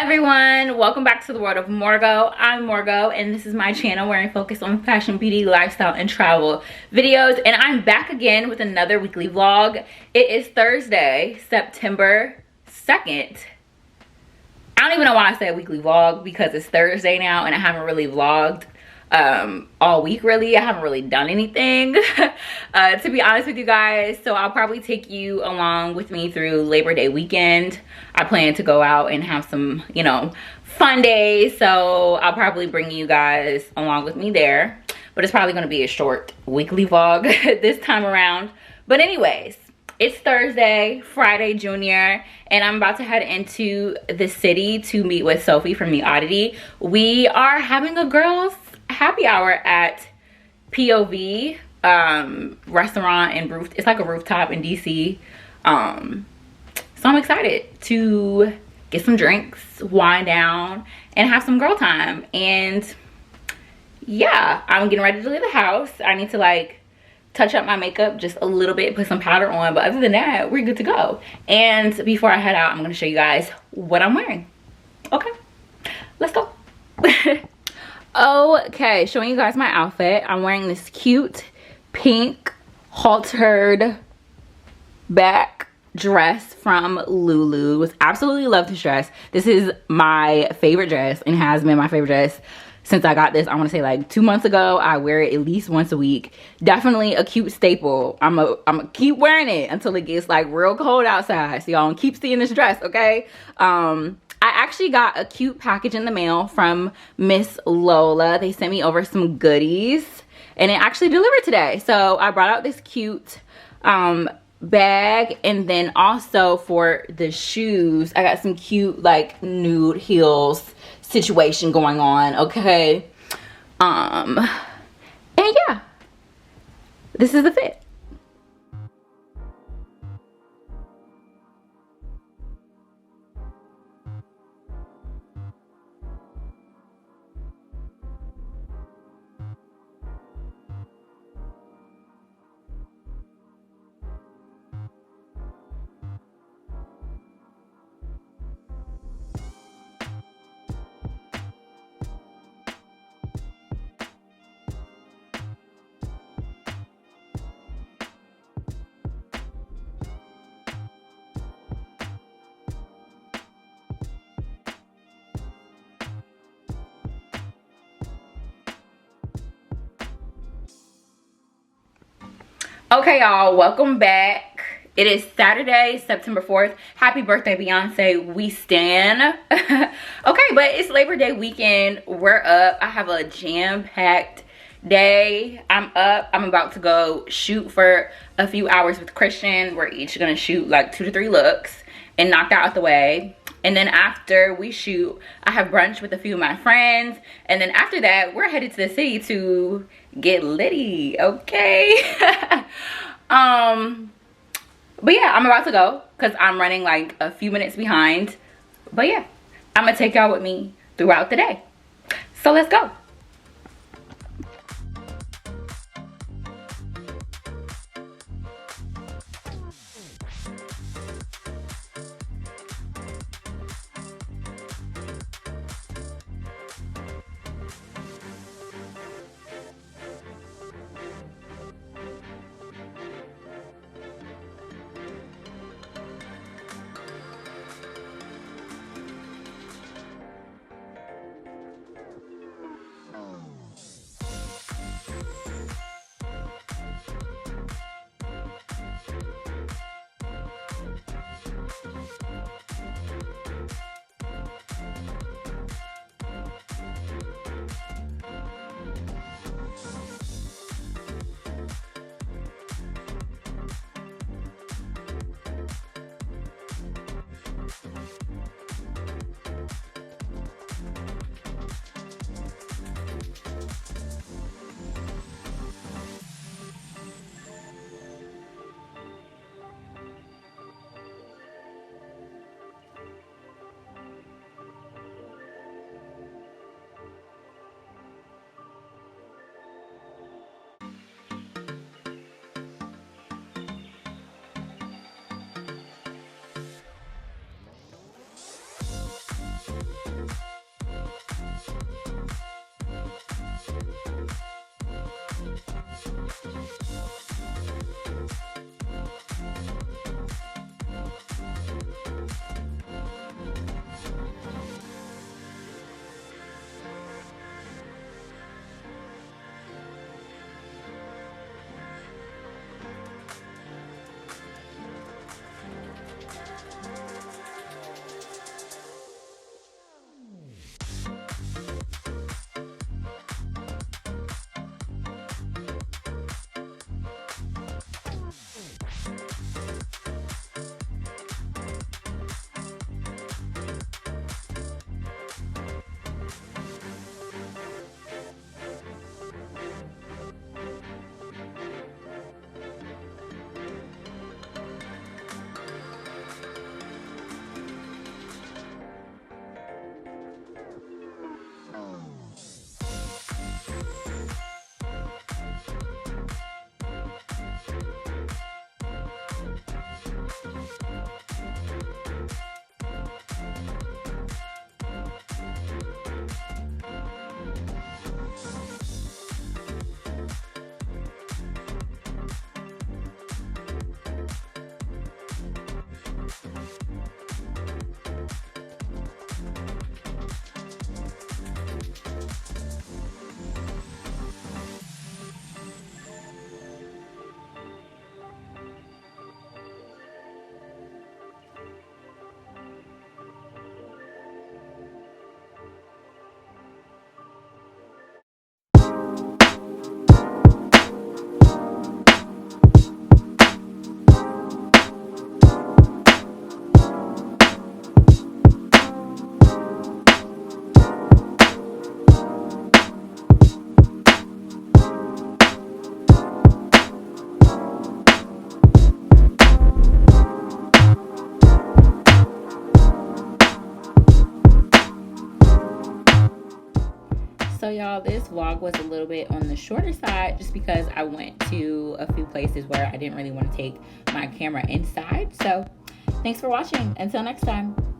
everyone, welcome back to the world of Morgoo. I'm Morgoo and this is my channel where I focus on fashion, beauty, lifestyle, and travel videos. And I'm back again with another weekly vlog. It is Thursday, September 2nd. I don't even know why I say a weekly vlog because it's Thursday now and I haven't really vlogged all week really. I haven't really done anything to be honest with you guys. So I'll probably take you along with me through Labor Day weekend. I plan to go out and have some, you know, fun days. So I'll probably bring you guys along with me there. But it's probably going to be a short weekly vlog this time around. But anyways, it's Thursday, Friday Junior, and I'm about to head into the city to meet with Sophie from The Oddity. We are having a girls' happy hour at POV restaurant and roof. It's like a rooftop in DC. So I'm excited to get some drinks, wind down, and have some girl time. And yeah, I'm getting ready to leave the house. I need to like touch up my makeup just a little bit, put some powder on, but other than that, we're good to go. And before I head out, I'm gonna show you guys what I'm wearing. Okay, let's go. Okay, showing you guys my outfit. I'm wearing this cute pink haltered back dress from Lulu. Absolutely love this dress. This is my favorite dress and has been my favorite dress since I got this. I want to say like 2 months ago. I wear it at least once a week. Definitely a cute staple. I'm a keep wearing it until it gets like real cold outside. So y'all keep seeing this dress, okay? I actually got a cute package in the mail from Miss Lola. They sent me over some goodies and it actually delivered today. So I brought out this cute bag, and then also for the shoes, I got some cute like nude heels situation going on, okay? And yeah, this is the fit. Okay, y'all, welcome back. It is Saturday, September 4th. Happy birthday, Beyonce. We stan. Okay, but it's Labor Day weekend. We're up. I have a jam-packed day. I'm up. I'm about to go shoot for a few hours with Christian. We're each gonna shoot like 2 to 3 looks and knock that out the way. And then after we shoot, I have brunch with a few of my friends. And then after that, we're headed to the city to get litty, okay? But yeah, I'm about to go because I'm running like a few minutes behind. But yeah, I'm gonna take y'all with me throughout the day. So let's go. So y'all, this vlog was a little bit on the shorter side just because I went to a few places where I didn't really want to take my camera inside. So thanks for watching. Until next time.